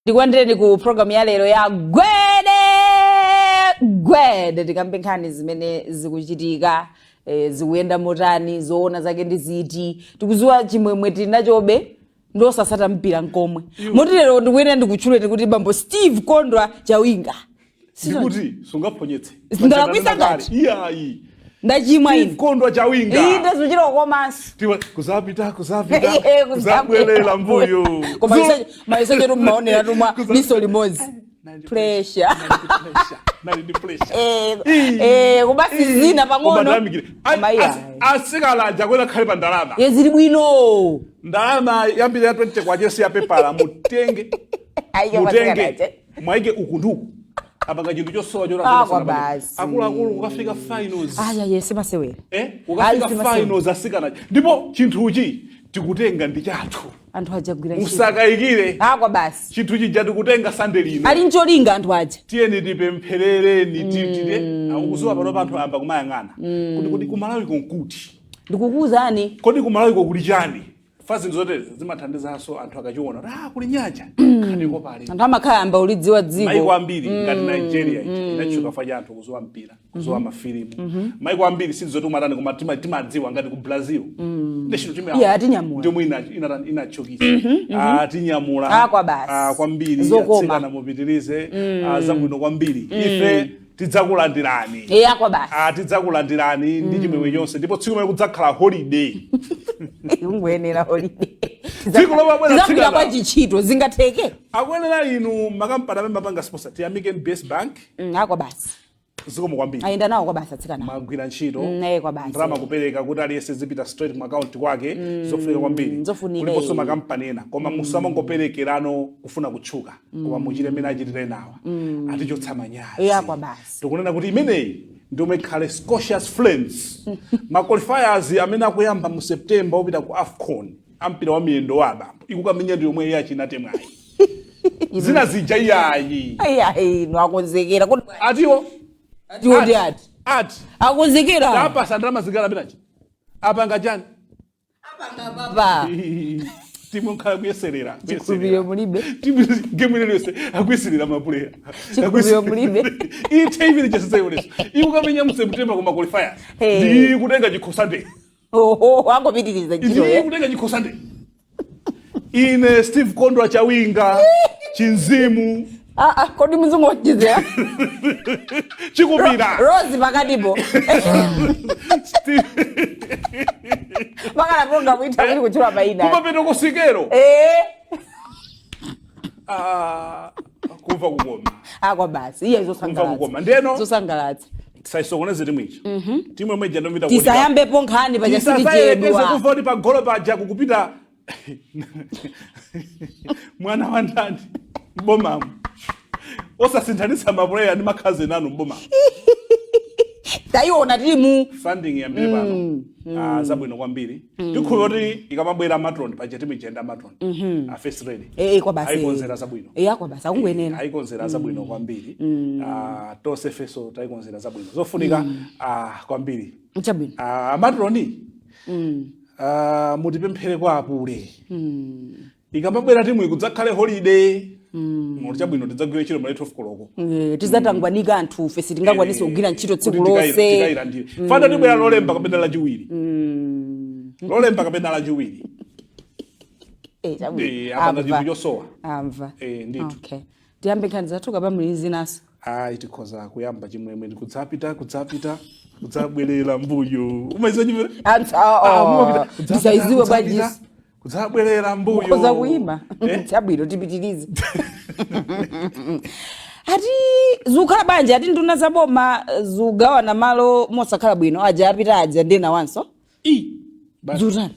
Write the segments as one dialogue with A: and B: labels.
A: Ndikuandreni ku program ya lero ya Gwede tikambe nkhani zimene zikuchitika zikuyenda motani zoona zake ndiziti tikuziwa chimwemwe tinachobe ndosasata mpira nkomwe moti lero ndikuyenda ndikutchulete kuti bambo Steve Kondwa Chawinga
B: sikuti sungaponyetse
A: ndalakwisa ngati
B: iyayi
A: ndachimwa ine
B: Kondwa Chawinga
A: ii ndazochira komanso
B: tiwa kuzapita kuzabwelela mbuyo
A: koma maisechetu mmaonera tumwa miso limozi pressure kubasi zina pang'ono
B: asikalaja kwela khali pa ndalama
A: yezili bwino
B: ndalama yambira ya 20 kwa jesi ya pepala mutenge mwaike ukunduku apanga chintu chosowa akuluakulu kukafika finals
A: sema sewere
B: kukafika finals asikana ndipo chinthuchi tikutenga ndi chathu
A: anthu ajagwira
B: musakayikire
A: basi
B: chinthu chija tikutenga sande lino
A: ali ncholinga anthu aja
B: tiyeni tipempherere nititire akukuziwa pano panthu amba kumayang'ana kuti kumalawi konkuti
A: ndikukuwuzani
B: kodi kumalawi kokuli chani fazi nzote zimathandizanso anthu akachiona kuli nyanja kaniko pale
A: anthu amakhala amba ulidziwa dziko
B: maiko ambiri ngati Nigeria inachuka faja anthu kuzowa mpira kuzowa mafilimu maiko ambiri sizoti umatani koma timadziwa ngati ku Brazil ndechino timya
A: atinyamula
B: ndio inachokisa atinyamula kwambiri atsikana mupitirize zabwino kwambiri ife tidzakulandirani tidzakulandirani ndi chimwemwe chonse ndipo tsiku limene kudzakhala holiday
A: ungoyenera holiday
B: tsiku lomwe
A: tsikana kwa chichito zingatheke
B: akuyenera inu makampani amene mapanga sponsor tiyamike Base Bank
A: basi
B: zikomo kwambiri
A: ayenda nawo kwa basi atsikana
B: magwira ntchito
A: kwa basi
B: ndalama kupereka kuti aliyense zipita straight mu account kwake zofunika kwambiri kuliponso makampani ena koma musamangoperekerano kufuna kutchuka koma muchite mene achitire nawa atichotsa manyazi
A: kwa basi
B: tikunena kuti imeneyi ndiomwe khale Scotia's Friends qualifiers amene akuyamba mu September opita ku AFCON ampira wa miyendo wa abambo ikukamenya ndi yomwe iye achinate mwayi zina zija iyayi
A: akonzekera
B: atiwo
A: akonzekera
B: apa sandrama zigala binachi apanga chani
A: baba
B: timu nkhala kuyeserera
A: chikhulupiriro mulibe
B: timu game yonse akuyeserera mapuleya
A: chikhulupiriro mulibe
B: ite ibiri chasayolesa ikukamenya mu September kuma qualifiers ndi kutenga chikhosande
A: angopitiriza chiro
B: kutenga chikhosande ine Steve Kondwa Chawinga chinzimu
A: kodi muzungu wachizera
B: chikupira
A: Rose pakatipo makala program ita ili kuchula paina
B: kumapeto kosikero kumva kukoma
A: kwa basi iye zosangalatsa
B: ndeno
A: zosangalatsa
B: tisaisokoneze timwichi timwe mweja ndomita
A: tisayambepo nkhani paja silichedwa
B: kuvoti pa golo paja kukupita mwana wa ndani mbomamu osasinthanisa mapuleya ndi makhazi nanu mbomamu
A: tayiona timu
B: funding ya mbele pano zabwino kwambiri tikhuyo kuti ikamabwera matron paja timijenda matron first ready
A: kwa basi
B: ayikonzera zabwino
A: kwa basi akungoyenera
B: ayikonzera zabwino kwambiri tonse feso tayikonzera zabwino zofunika kwambiri
A: chabwino
B: matroni mutipemphere kwa apule ikamabwera timu ikudzakhale holiday muli chabwino tidzagwira ntchito ma 12 koloko
A: tidzatangwanika anthu fe sitingakwanise kugwira ntchito tsiku lonse
B: fana tibwera lolemba kapena lachiwiri lolemba kapena lachiwiri apanga chinthu chosowa
A: amva
B: ndithu
A: tiyambe nkhani zathu kapa muli zinaso
B: tikhoza kuyamba chimwemwe ndikudzapita kudzabwerera mbuyo umayiziwa chimene
A: tisaiziwe bwanji
B: kudzabwerera mbuyo
A: ukhoza kuyima chabwino tipitirize ati zukhala bwanji ati nduna zaboma zugawana malo mosakhala bwino aja apita aja ndena wanso zutani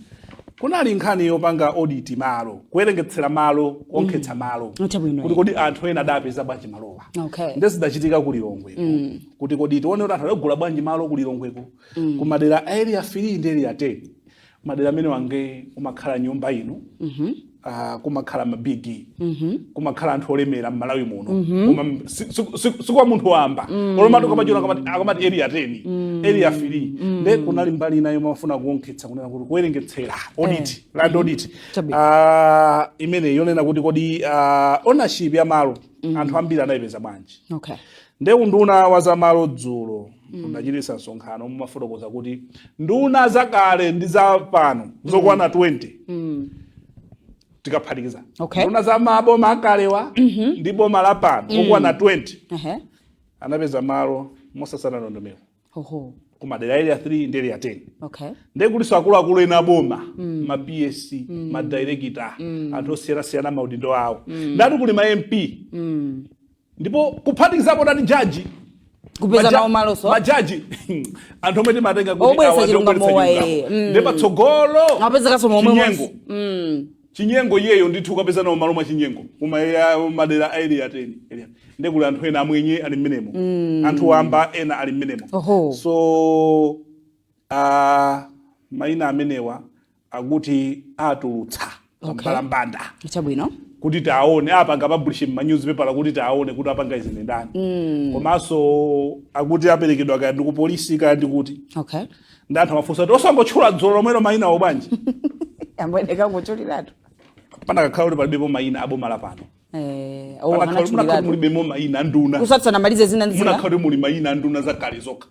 B: kunali nkhani yopanga audit malo kuwerengetsera malo kuonkhetsa malo kuti kodi anthu ena adapeza bwanji malowa ndesidachitika ku Lilongweko kuti kodi tione kuti anthu adagula bwanji malo ku Lilongweko ku madera area 3 ndi area 10 madera amene wange umakhala nyumba ino kumakhala mabigi kumakhala anthu olemera m'Malawi muno koma sikuwa munthu wamba olomatu akamati area 10 area 3 nde kunali mbali inayo mafuna kuonkhetsa kunena kuti kuwerengetsera audit land audit imene yonena kuti kodi ownership ya malo anthu ambiri anayipeza bwanji nde unduna wa za malo dzulo unachititsa msonkhano mumafotokoza kuti nduna zakale ndi za pano zokwana 20 tikaphatikiza nduna za maboma akalewa ndi boma la pano okwana 20 anapeza malo mosatsata ndondomeko kumadera area 3 ndi area 10 nde kuliso akuluakulu ena boma ma PSC ma director anthu osiyanasiyana maudindo awo ndati kuli ma MP ndipo kuphatikizapo ndati jaji
A: kupeza nawo maloso
B: majaji anthu omwe timatenga kuti awa nde patsogolo
A: apeza kaso momwe
B: chinyengo yeyo ndithu ukapeza nawo malo mwa chinyengo madera area 10 nde kuli anthu ena amwenye ali mmenemo anthu wamba ena ali mmenemo so maina amenewa akuti atulutsa mbalambanda
A: chabwino
B: kuti taone apa ngapublish ma newspaper kuti taone kuti apanga izine ndani komanso akuti aperekedwa kaya ndi ku polisi kaya ndi kuti ndanthu amafunsa kuti osangotchula dzulo lomwelo maina obwanji
A: amweneka ngochuliratu
B: pana kakhala kuti palibepo maina aboma la pano
A: munakhala
B: mulibemo maina nduna
A: kusatsana malize zina nzina
B: munakhala muli maina nduna zakale zokha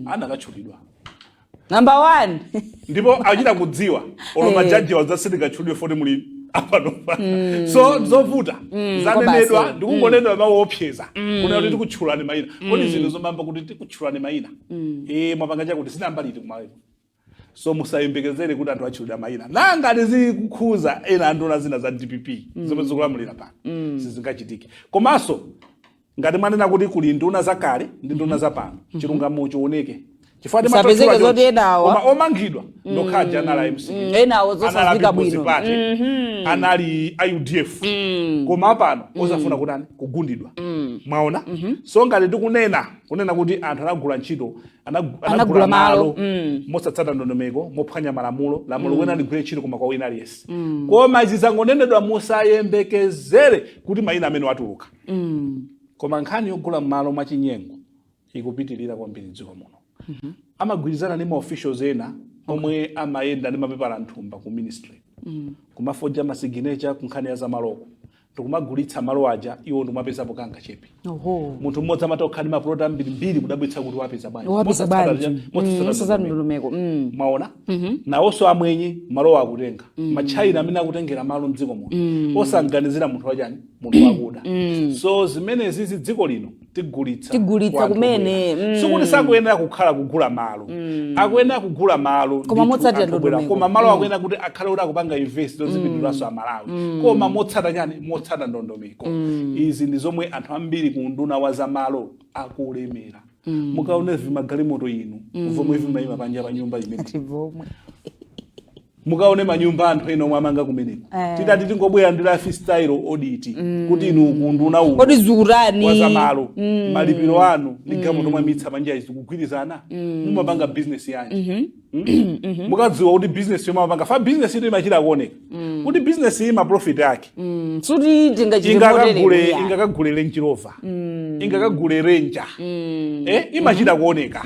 B: anakatchulidwa
A: number 1 ndipo
B: achita kudziwa olo majaji wazasitika tchulidwe foti muli apanopa so zovuta zanenedwa ndikungonedwa mawu opseza kuna kuti tikutchulani maina kodi zinthu zomamba kuti tikutchulani maina mwapanga chakuti sinambaliti kumalepo so musayembekezere kuti anthu atchulidwa maina nangati zikukhuza ena anduna zina za DPP zomwe zikulamulira pano sizingachitike komanso ngati mwanena kuti kuli nduna zakale ndi nduna zapano chilungamo chioneke
A: sapezeke zoti enawa
B: omangidwa ndokhaja anali MC
A: enawo zosazika bwino
B: anali IUDF koma pano osafuna kutani kugundidwa mwaona so ngati tikunena kuti anthu anagula ntchito anagula malo mosatsata ndondomeko mophwanya lamulo wena aligule ntchito koma kwa wina aliyense koma izi zangonenedwa musayembekezere kuti maina amene watuluka koma nkhani yogula malo mwachinyengo ikupitirira kwambiri dziko muno amagwirizana ndi ma officials ena omwe amayenda ndi mapepala nthumba ku ministry kumafoja masignature ku nkhani ya zamaloko ndikumagulitsa malo aja iwo ndikumapezapo kanga chepe munthu mmodzi amati okhala ndi maplota mbirimbiri kudabwitsa kuti wapeza bwanji
A: ndondomeko
B: mwaona nawonso amwenye malo akutenga machina amene akutengera malo mdziko muno osanganizira munthu wachani munthu wakuda so zimenezi dziko lino tigulitsa kumene sikuti sakuyenera kukhala kugula malo akuyenera kugula malo
A: koma motsatira ndondomeko
B: koma malo akuyenera kuti akhale kuti akupanga invest zipindulaso amalawi koma motsata chani motsata ndondomeko izi ndi zomwe anthu ambiri ku nduna wa zamalo akulemera mukaone vimagalimoto inu vomwe vimayima panja pa nyumba imene mukaone manyumba anthu ena omwe amanga kumeneko tidati tingobwera ndi lifestyle audit kuti inu kunduna uno
A: kodi zurani
B: wazamalo malipiro anu ndi gamoto mwa mitsa panja izi kugwirizana mumapanga business yanji mukadziwa kuti business yomwe mapanga fa business ito imachita kuoneka kuti business ima profit yake
A: suti
B: ingakagule Range Rover ingakagule Ranger imachita kuoneka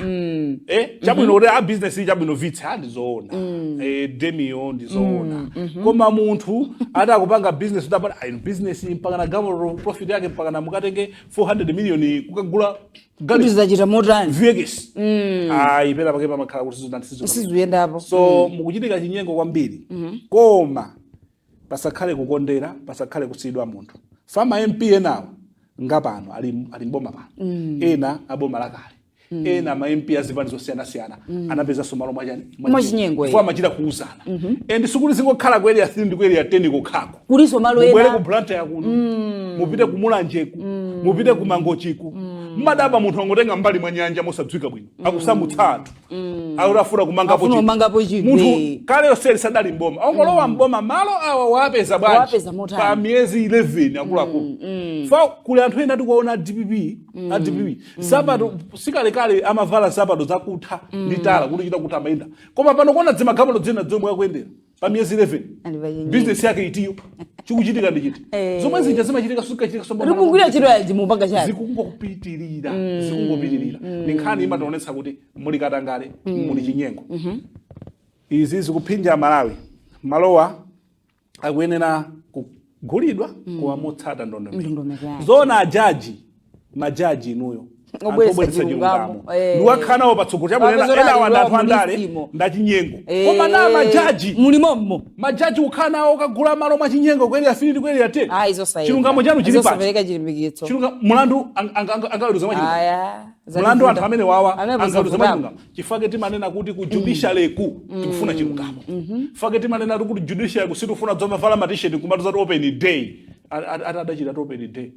B: chabwino kuti a business chabwino vitsa ndizoona Demio ndizoona koma munthu ati akupanga business utapata business mpaka na gamoto profit yake mpaka na mukatenge 400 million kukagula
A: kuti zachita motani
B: Vegas ipera pakepa makhala kuti
A: sizuyendapo
B: so mukuchitika chinyengo kwambiri koma pasakhale kukondera pasakhale kusidwa munthu fama MP enawo ngapano ali mboma pano ena aboma lakale ena ma MP azipani zosiyana anapeza somalo
A: mwachinyengo
B: kwa machita kuuzana and sikuti zingokhala ku area 3 ndi ku area 10 kokhako
A: kuliso malo ena
B: mubwere ku Blantyre yakuno mupite ku Mulanjeku mupite ku Mangochiku mmadaba munthu angotenga mbali mwa nyanja mosadzwika bwino akusamutsa anthu akutafuna kumangapo munthu kale yoseli sadali mboma ongolowa mboma malo awa wapeza bwanji pa miyezi 11 akuluakulu fa kuli anthu ena tikuwaona DPP sapato sikalekale amavala sapato zakutha nditala kuti chita kuti amayenda koma pano kuona dzimagamoto dzina zomwe akuyendera pa miyezi 11 business yake itiyo chikuchitika ndi chiti zomwe zija zimachitika sukachitika
A: rikungwira chiro yaji mupanga chani
B: zikungopitirira ni nkhani imationetsa kuti muli katangale muli chinyengo izi zikuphinja Malawi malowa akuyenera kugulidwa kuwa motsata ndondomeko zona majaji inuyo antobweretsa chilungamo ndiwakhanawo patsogolo chabwera ena wanthu andale ndachinyengo koma na majaji
A: mulimomo
B: majaji ukhanawo kagula malo mwa chinyengo kweli afiri ndi kweli ate chilungamo chanu chili
A: pati
B: mulandu angaweruza mulandu anthu amene wawa angaweruza mwachilungamo chifake timanena kuti ku judiciaryku tikufuna chilungamo fake timanena kuti judiciaryku sitifuna zomavala matisheti kumatu zati open day adachita open day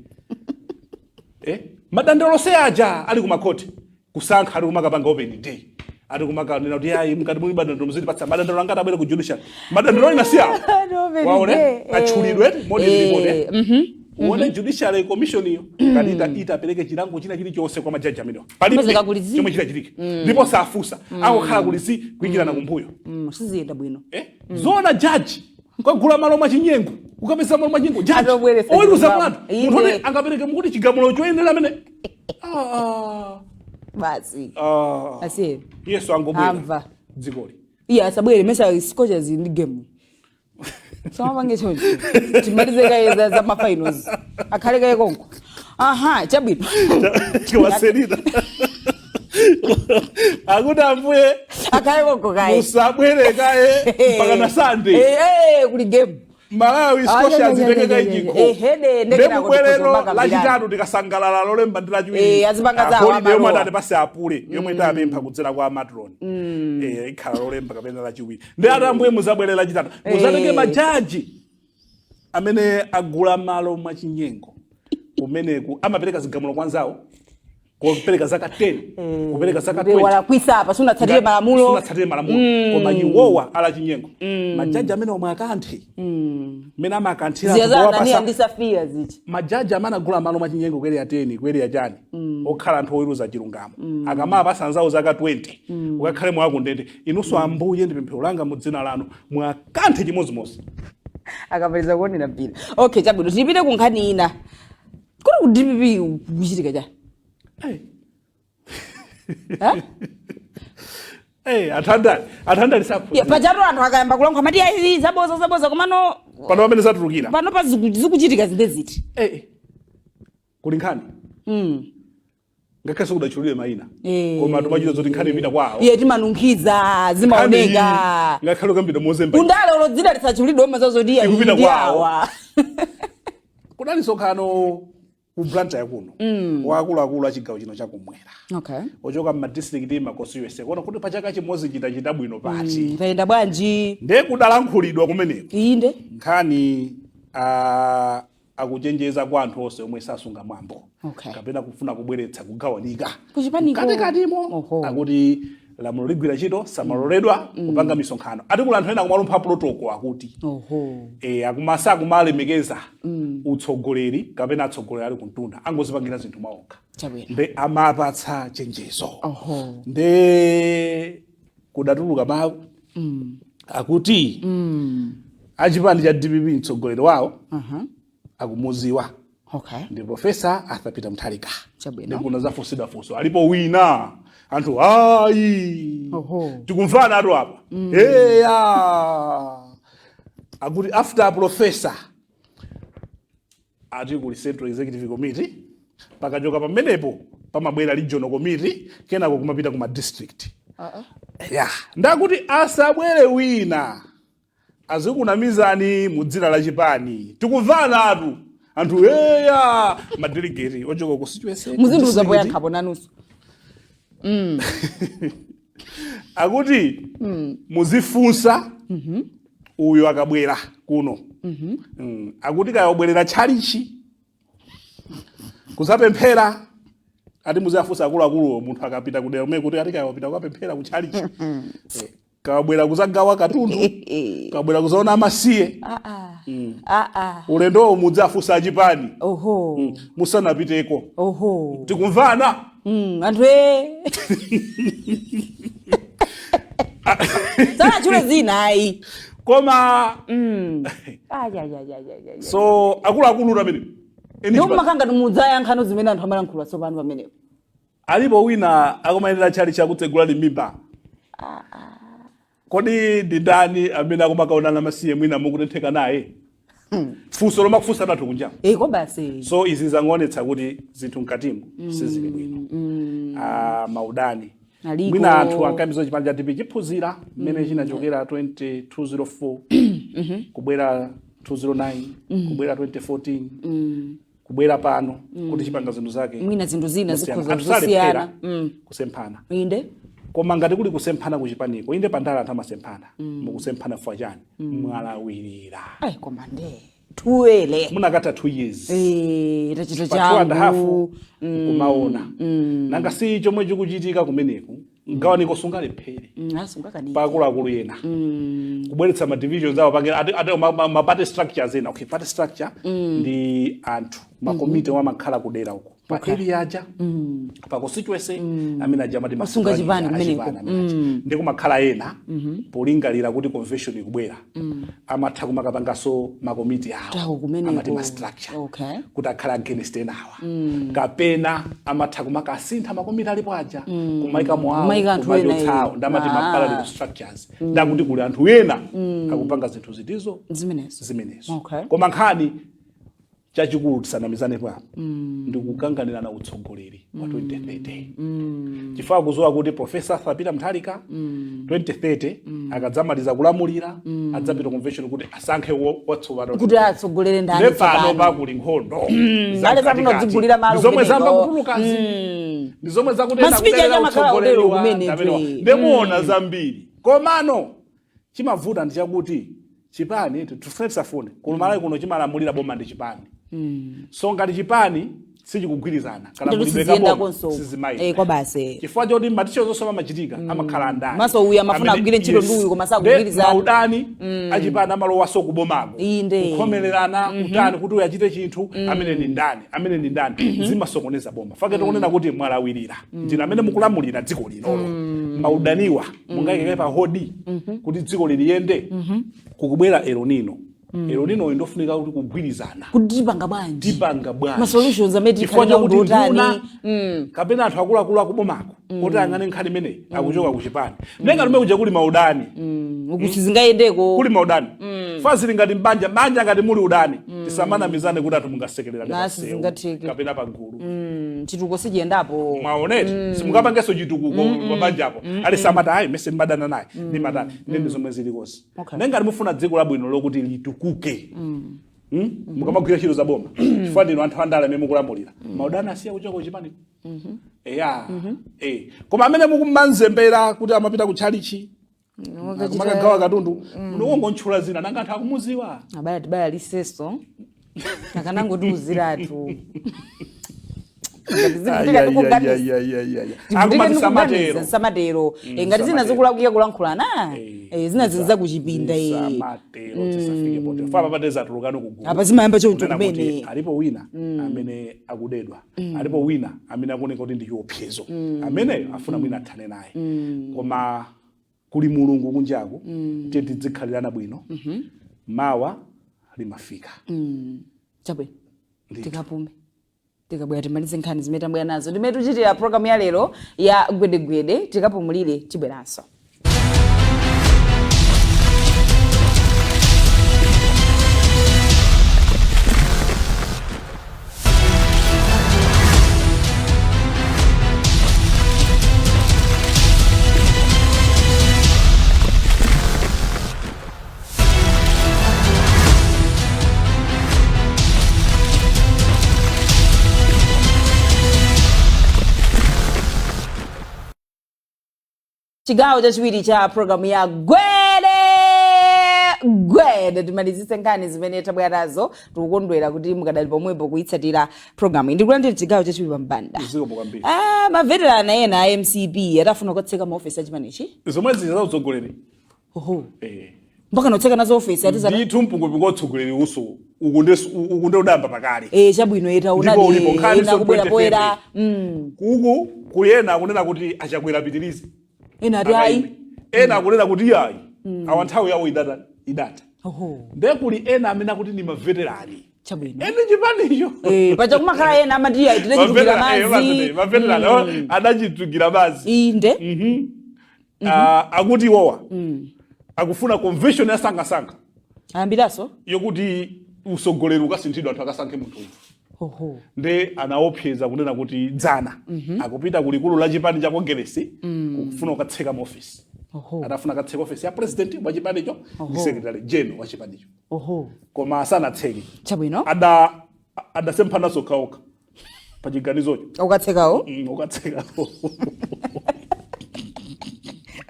B: madandaulo aja ali kumakoti kusankha ali kumakapanga open day ali kumakanena kuti ayi mkati muli madandaulo muzitipatsa madandaulo angati abwere ku judiciary madandaulo inasiyawo waone achulidwe modi uone judiciary commission iyo ngati itapereke chilango china chilichonse kwa majaji amenewa palibe chomwe chitachitike ndipo safusa akukhala kulisi kuyikirana kumbuyo
A: siziyenda bwino
B: zona jaji kwagula malo mwa chinyengo ukapesa malo mwa chinyengo jaji oweruza mlandu munthu angapereke mukuti chigamulo choyenera amene
A: basi asi
B: Yesu angobwera dzikoli
A: asabwere mesa sikocha zindi game samapange choncho timalize kaye za mafinals akhale kaye konko chabwino
B: tiwaselita akuti mbuye
A: akhale konko kaye
B: musabwere kaye mpaka na Sunday
A: kuli game
B: Malawi Scotia zitengeka ijiko ndekubwerero lachitatu tikasangalala lolemba ndi lachiwiri akoli yomwe adati pasi apule yomwe ndapempha kudzera kwa matron ikhala lolemba kapena lachiwiri ndi atambuye muzabwere lachitatu muzatenge majaji amene agula malo mwachinyengo kumeneku amapereka zigamulo kwanzawo kupereka zaka 10 kupereka zaka 20
A: wala kwisa apa sunatsatire malamulo
B: koma iwowa ala chinyengo majaji amene omwe akanthe mena makanthira
A: ziyazana andisafia zichi
B: majaji amene agula malo mwa chinyengo kweli ya 10 kweli ya chani okhala anthu oweruza chilungamo akamapa pasanzawo zaka 20 ukakhale mwako ndende inunso ambuye ndi pemphero langa mu dzina lanu mwakanthe chimozimozi
A: akapeza kuonera mpira okay chabwino tipite ku nkhani ina kuli ku DPP kuchitika chani
B: athandali sapo
A: pajatu anthu akayamba kulankhula mati ayi zaboza komano
B: pano pamene zatulukira
A: pano pa zikuchitika zinde ziti
B: kuli nkhani ngakhale kudachulire mayina koma tumachita zoti nkhani ipita kwawo
A: timanunkhiza zimaoneka
B: ngakhale ukambita mozemba
A: undale ulodzida lisachulidwe mazazoti
B: ikupita kwawo kudali sonkhano ku Blantyre yakuno wakuluakulu achigawo chino chakumwera ochoka m'madistrict maconstituency kuona kuti pachaka chimodzi chitachita bwino pati
A: tayenda bwanji
B: nde kudalankhulidwa kumeneko
A: inde
B: nkhani akuchenjeza kwa anthu onse omwe sasunga mwambo kapena kufuna kubweretsa kugawanika katikatimo akuti lamulo ligwira ntchito samaloledwa kupanga misonkhano ati kula anthu ena kumalumpha protocol akuti akumasa akumalemekeza utsogoleri kapena atsogoleri ali kuntunda angozipangira zinthu maokha nde amapatsa chenjezo nde kudatuluka mawu akuti achipani cha DPP mtsogoleri wawo akumuziwa ndi Profesa Arthur Mutharika ndi kuna zafusidwafuso alipo wina anthu ayi tikumvana atu apa akuti after Professor ati kuli Central Executive Committee pakachoka pamenepo pamabwera Regional Committee kenako kumapita kuma district ndakuti asabwere wina azikunamizani mudzina la chipani tikumvana atu anthu madelegate ochoka ku situation
A: muzinduza boya khabo nanuso
B: akuti muzifunsa uyo akabwera kuno akuti kayobwerera chalichi kuzapemphera ati muzifunsa akuluakulu munthu akapita kudera umene kuti ati kayopita kukapemphera ku chalichi kabwera kuzagawa katundu kabwera kuzaona amasiye ulendo mudzifunsa achipani musanapiteko tikumvana
A: anthu sana chule zina ayi
B: koma So akuluakulu amene
A: Ndio makanga mudzaya nkhano zimene anthu amalankhula tsopano pamenepo.
B: Alipo wina akumayendera chali chakutsegula limimba. Kodi ndindani amene akumakaonana masiye mwina mukutentheka naye? Funso loma kufunsa nathu kunja.
A: Ko basi.
B: So izi zangonetsa kuti zinthu mkatimu sizili bwino. Maudani. Mwina anthu ankamizo chipanja tipi chiphunzira mmene chinachokera 2204 kubwera 209 kubwera 2014 kubwera pano kuti chipanga zinthu zake.
A: Mwina zinthu zina zikhoza kusiyana.
B: Kusemphana.
A: Inde.
B: Koma ngati kuli kusemphana kuchipaniko inde pandala anthu amasemphana mukusemphana fwa chani mwalawirira
A: koma tuwele
B: munakata 2 years
A: tachito changu
B: kumaona nanga si chomwe chikuchitika kumeneku ngawaniko sungalephera pakuluakulu yena kubweretsa ma divisions awo pange ate ma party structures ena. Okay, party structure ndi anthu makomite wamakhala kudera uko pa area aja pa constituency amene aja mati
A: masunga chipani kumeneko
B: ndi kumakhala ena polingalira kuti convention ikubwera amatha kumakapangaso makomite awo amati ma structure kuti akhala against enawa kapena amatha kumakasintha makomite alipo aja kumaika mwawo kumayotsawo ndamati ma parallel structures ndakuti kuli anthu ena akupanga zinthu zitizo zimenezo koma nkhani chachikulu tisanamizane papo ndikukanganirana utsogoleri wa 2030 chifukwa kuzowa kuti Professor Thapita Mutharika 2030 akadzamaliza kulamulira adzapita convention kuti asankhe watsopano
A: kuti atsogolere ndani
B: pano pakuli nkhondo
A: zadzigulira malo
B: zomwe zamba kutulukazi ndi zomwe zakutenda kudera utsogoleri wa ndemuona zambiri komano chimavuta ndi chakuti chipani tifune kulumala kuno chimalamulira boma ndi chipani so ngati chipani sichikugwirizana kana mulibeka boma sizimayi
A: kwa basi
B: chifukwa choti maticho zonse amachitika amakhala ndani
A: maso uya mafuna kugwira ntchito ndi uyu koma sakugwirizana
B: maudani achipani amalowa so kubomako kukhomererana utani kuti uyu achite chinthu amene ndi ndani zimasokoneza boma fake tikunena kuti mwalawirira ndina amene mukulamulira dziko linolo maudaniwa mungayike pa hodi kuti dziko liliyende kukubwera elonino uyu ndofunika kuti kugwirizana
A: kudipanga bwanji
B: ma
A: solutions ameti kana ndotani
B: kapena anthu akuluakulu akubomako kuti angane nkhani imeneyi akuchoka kuchipani nenga lume kuja kuli maudani
A: ukuthi zingayendeko
B: kuli maudani fazili ngati mbanja ngati muli udani tisamanamizane kuti anthu mungasekerera kapena pagulu
A: chituko sichiyendapo
B: mwaoneti simungapangenso chitukuko pabanjapo ali samata ayi mese mbadana naye ndi matani ndi zomwe zilikosi nenga limufuna dziko labwino lokuti litukuke mukamagwira ntchito za boma chifukwa ndino anthu andala amene mukulamulira maudani asiya kuchoka kuchipani koma amene mukumanzembera kuti amapita kutchalichi makagawa katundu unongontchula zina nanga anthu akumuziwa
A: abaya tibaya liseso akanangotiuziratu samatero ngati zina zikulakuya kulankhulana zina zinza kuchipinda apa zimayamba choncho kumene
B: alipo wina amene akudedwa alipo wina amene akuoneka kuti ndi chiopsezo amene afuna mwina athane naye koma kuli mulungu kunjaku tidzikhalirana bwino mawa limafika
A: chabwe tikapume tikabwera timalize nkhani zimene tambwera nazo ndimene tuchitira programu ya lero ya gwedegwede tikapumulire tibweranso chigawo chachiwiri cha programu ya Gwede timalizise nkhani zimene tabwera nazo tikukondwera kuti mukadali pomwepo kuitsatira programu ndikulandira chigawo chachiwiri pambanda maveterana ena a MCP atafuna kutseka maofisi achipanechi
B: zomwe zina utsogoleri
A: mpaka notseka nazo ofisi atizana
B: ndi mpungopingo utsogoleri uso ukunde udamba pakale
A: chabwino ena kubwera poera
B: kuku kuyena akunena kuti achakwera pitirizi
A: ena ati ayi
B: ena akunena kuti ayi awa nthawi yawo idata Ndiye kuli ena amene akuti ni maveterani.
A: Chabwino.
B: Ene chipanicho.
A: Pacha kumakhala ena amati tinechitukira mazi.
B: Maveterani adachitukira mazi.
A: Inde.
B: Akuti iwowa. Akufuna convention ya sanga.
A: Ayambiranso
B: yokuti usogoleri ukasinthidwa anthu akasankhe munthu. Nde anaopseza kunena kuti dzana akupita kulikulu la chipani cha Congress kufuna ukatseka maofisi. Atafuna katseka ofisi ya president wa chipanicho ndi secretary general wa chipanicho. Koma asanatseke.
A: Chabwino.
B: Adasemphana sokhaokha pa chiganizocho.
A: Ukatsekawo?
B: Ukatsekawo.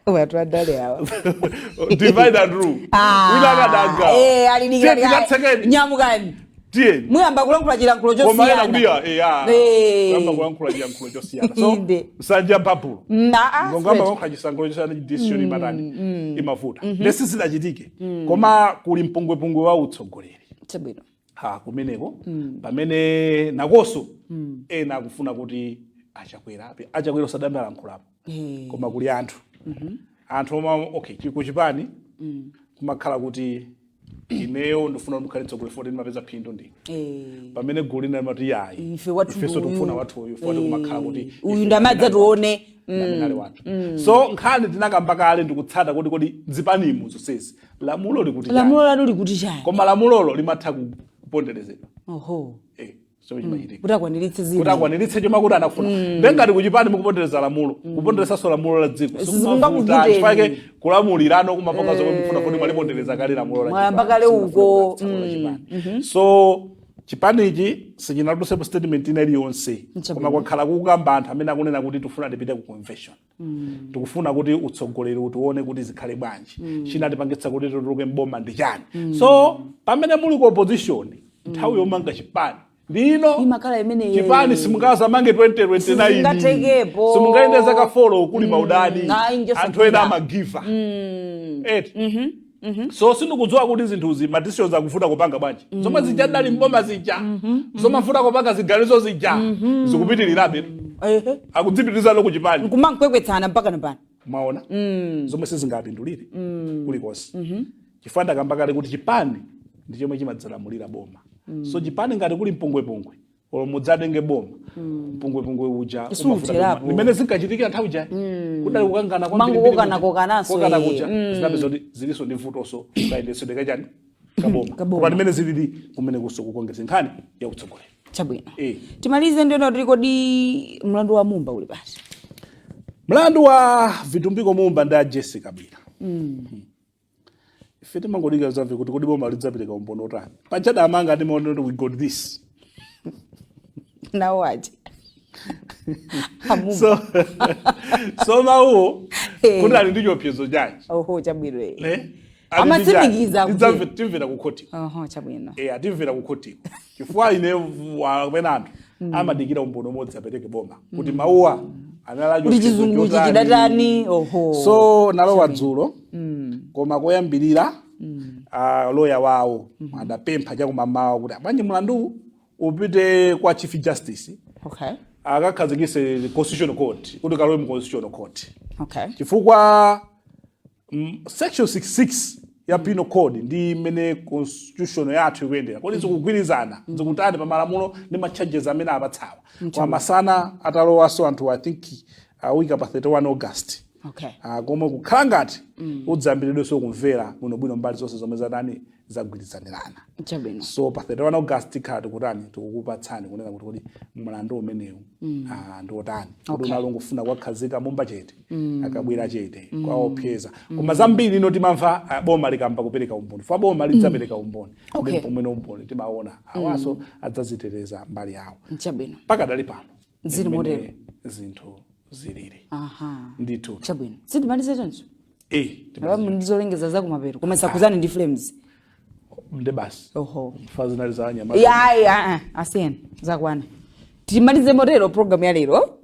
A: Watu adale hawa.
B: Divide and rule. Unakadanga.
A: Aliniga. Nyamugani.
B: Tiye.
A: Muyamba kulankhula chilankhulo chosiyana.
B: Koma ena kudiya Muyamba kulankhula chilankhulo chosiyana. So sanja papulo. Ngongamba kulankhula chisankhulo chosiyana decision imatani imavuta. Lesi sidachitike. Koma kuli mpungwe wa utsogoleri.
A: Chabwino.
B: Kumeneko pamene nakoso ena akufuna kuti achakwera sadambe alankhulapo. Koma kuli anthu. Anthu okay chipani kumakhala kuti ineyo ndifuna mukhale tsogolera 14 mapeza phindu ndi. Pamene gulu lina limati yayi. Ifeso tikufuna wathuyo futhi kumakhala kuti
A: uyu ndamadza tuone.
B: So nkhani tinakamba kale ndikutsata kuti dzipanimu zonsezi. Lamulo likuti chani.
A: Lamulo lanu likuti chani.
B: Koma lamulolo limatha kuponderezedwa. So
A: kutakwaniritse zinthu.
B: Kutakwaniritse choma kuti anafuna. Ndengati kuchipani mukupondereza lamulo. Kuponderesanso lamulo la dziko.
A: Simungakuvuta
B: chifake kulamulirano kumapanga zomwe mufuna kuti mwalipondereza kale lamulo la chipani.
A: Mwayamba kale uko.
B: So chipanichi sichinatusepo statement ina iliyonse. Koma kwakhala kukamba anthu amene akunena kuti tifuna tipite ku convention. Tikufuna kuti utsogoleri utione kuti zikhale bwanji. Chinatipangitsa kuti tutuluke mboma ndi chani. So pamene muli ku opposition nthawi yomanga chipani ndino
A: imakhala imene
B: chipani simungaza mange 2029
A: ngatekepo
B: simungaendeza ka follow kuli maudani anthu ena amagiva so sindikudziwa kuti zinthuzi ma decisions akuvuta kupanga bwanji zomwe zijadali mboma zija zomavuta kupanga ziganizo zija zikupitirirabe akudzipitiriza lo kuchipani
A: kumankwekweretsana mpaka napano
B: maona zomwe sizingapindulire kulikonse chifukwa ndakamba kale kuti chipani ndi chomwe chimadzalamulira boma. So chipani ngati kuli mpungwepungwe olo mudzatenge boma mpungwepungwe uja
A: umafuta
B: limene zinkachitikira nthawi ja kudali kukangana
A: kokananso
B: kuja zinapezo ziliso ndi mvutonso kayendesedwe kachani kaboma kwa limene zilili kumene kuso kukongeza nkhani ya utsogoleri.
A: Chabwino. Timalize ndio ndi kodi mlandu wa Mumba uli basi.
B: Mlandu wa Vitumbiko Mumba ndi Jesse Kabila. Fete mangodika zamve kuti kodi boma lidzapeleka umbono otani. Pachada amanga ati maona we got this.
A: Now what?
B: So mawo kuti ali ndi chiopsezo chachi.
A: Chabwino. Amatsimikiza
B: kuti timvera ku khoti.
A: Chabwino.
B: Atimvera ku khoti. Chifukwa ine wapena anthu amadikira umbono umodzi apereke boma kuti mawuwa analajo
A: kuti chizungu chidatani.
B: So nalowa dzulo koma koyambirira lawyer wawo adapempha chakumamawa kuti bwanji mlandu upite kwa Chief Justice akakhazikitse Constitutional Court kuti kalowe mu Constitutional Court. Chifukwa section 66 ya Penal Code ndi mene constitution yathu ikuyendera kodi zikugwirizana zikutani pa malamulo ndi ma charges amene apatsawa kwa masana atalowaso anthu I think wika pa 31 August. Koma kukhala ngati udzambiridwe so kumvera bwinobwino mbali zonse zomwe zadani zagwirizanirana. So pa 31 August khati kutani tikukupatsani kunena kuti kodi mlandu umenewu ndi otani kuti unalongofuna kwakhazika Mumba chete akabwera chete kwa opyeza koma zambiri ino timamva boma likamba kupereka umboni fa boma lidzapereka umboni ndi pomwe umboni timaona awaso adzazitereza mbali yawo pakadali pano
A: zili modelo
B: zinthu zilili ndithu.
A: Chabwino sindimalize choncho ndizolengeza zakumapero koma sakuzani ndi flames
B: nde basi fazinali za nyama
A: asiyeni zakwana timalize modelo program ya lero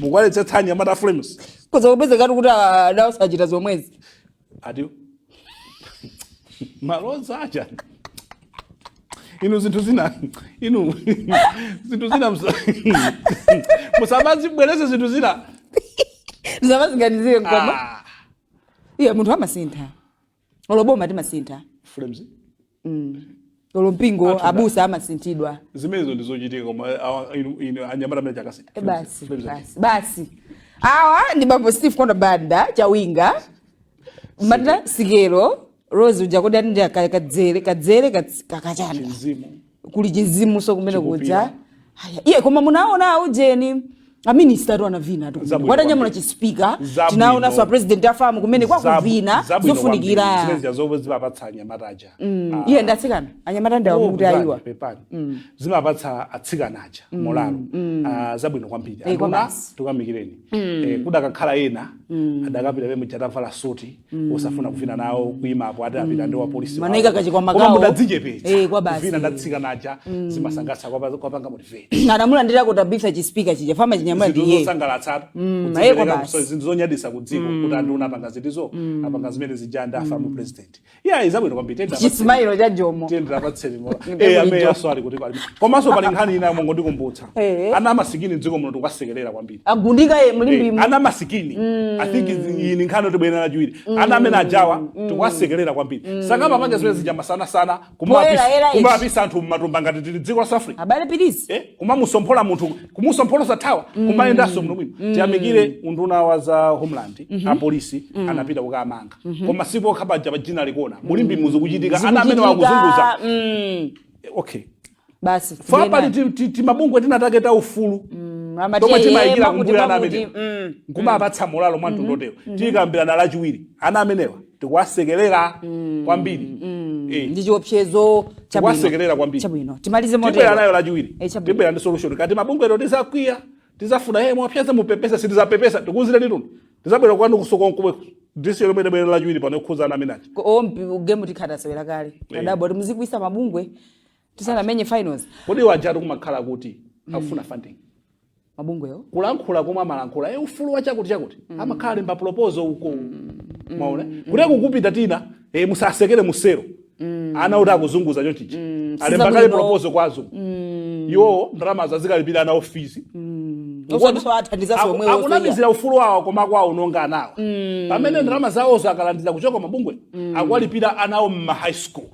B: mukwaletse tsanya mata flames
A: koza kupezeka kuti adawusachita zomwezi
B: ati maloza acha inu zinthu zina musabazi bwereze zinthu zina
A: zabazinganizire ngoma munthu amasintha oloboma timasintha
B: flames
A: olompingo abusa amasintidwa
B: zimenezo ndizochitika koma anyamata mene chakasi
A: basi awa ndi bambo Steve Konda Banda chawinga mata sikelo Rose uja kodi ndi kadzere kakachana kuli chizimu so kumene kudza haya iye koma munaona ujeni aminister atu anavina watanyamula chispeaker tinaona so president afamu kumene kwakuvina zofunikira
B: zimene zimapatsa anyamataja
A: iye ndatsikana anyamata ndawamuti ayiwa
B: pepani zimapatsa atsikanaja molalo zabwino kwambiri anduna tukamikireni kudakakhala ena adakapita pemwe chatavala suti osafuna kuvina nawo kuyimapo atapita ndi wa polisi
A: manaika kachikwa magawo
B: mudadzichepete kuvina ndatsikanaja zimasangalatsa kwapanga motivate
A: anamulandira kuti abisa chispeaker chija fama chinyamala
B: ndiye zizosangalatsa zonyadisa kudziko kuti anduna apanga zitizo apanga zimene zijanda afamu president izabwino kwambiri
A: chismailo cha jomo
B: tendera patseni mola ameya swali kuti pali komanso pali nkhani ina mongo ndikumbutsa ana masikini dziko muno tukasekerera kwambiri
A: agundika mulimbi
B: ana masikini I think ini nkhani tibwena nachiwiri ana amene ajawa tukwasekerera kwambiri sakama panga zimene zijamba sana kumapisa anthu mmatumba ngati tili dziko la South Africa
A: abale pilisi
B: kumamusomphola munthu kumusomphola thawa kumayendanso muno mwino tiyamikire unduna wa za homeland apolisi anapita kukamanga koma sipo khabaja pajina likona mulimbi muzikuchitika ana amene wakuzunguza okay
A: basi
B: fapa timabungwe tinatake ta ufulu tomwe timayikira kumbuya ana amene kumapatsa molalo mwa mtondotero tikambirana lachiwiri ana amenewa tikwasekerera kwambiri
A: ndi chiopsezo
B: tikwasekerera kwambiri
A: chabwino timalize modelo
B: tibwera nayo lachiwiri tibwera ndi solution kati mabungwe tizakwiya tizafuna mwapyeza mupepesa sitizapepesa tikuzire lituno tizabwera kwanu kusoko nkubwe ndisi lomene bwera lachiwiri pano kukhuzana amenachi
A: ompi ugemu tikhata sewera kale adabo muzikuisa mabungwe tisana menye finals
B: kodi wajatu kumakhala kuti akufuna funding
A: mabungweyo
B: kulankhula koma amalankhula ufulu wa chakuti amakhala limba proposal uko maona kuti kukupita tina musasekere musero ana uti akuzunguza chonchichi alemba kale proposal kwazo yo ndalama zazikalipira na ofisi akunamizira ufulu wawo koma kwawo unonga nawo pamene ndalama zawozo akalandira kuchoka mabungwe akwalipira anawo mma high school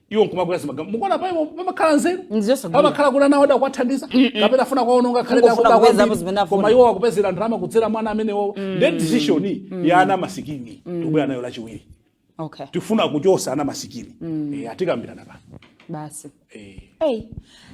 B: iwo nkumakwera simaga mukona paipo pamakhala nzeru pamakhala kuna nawo dakwathandiza kapena afuna kwaononga khaleda koma iwo wakupezera ndalama kudzera mwana amene wo the decision ya ana masikini tibwera nayo lachiwiri tifuna kuchosa ana masikini atikambirana pa
A: basi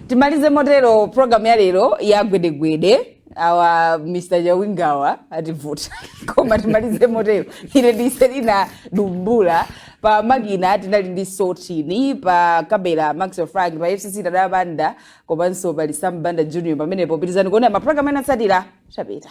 A: timalize motero program ya lero ya Gwede awa Mr. Jawingawa ativuta koma timalize motero ine ndiselina dumbula pa magina tinali ndi Sotini pa kamera Maxwell Frank pa FCC Dada Banda komanso pali Sam Banda Junior pamenepo pitizani kuona ma program ena tsatira chapita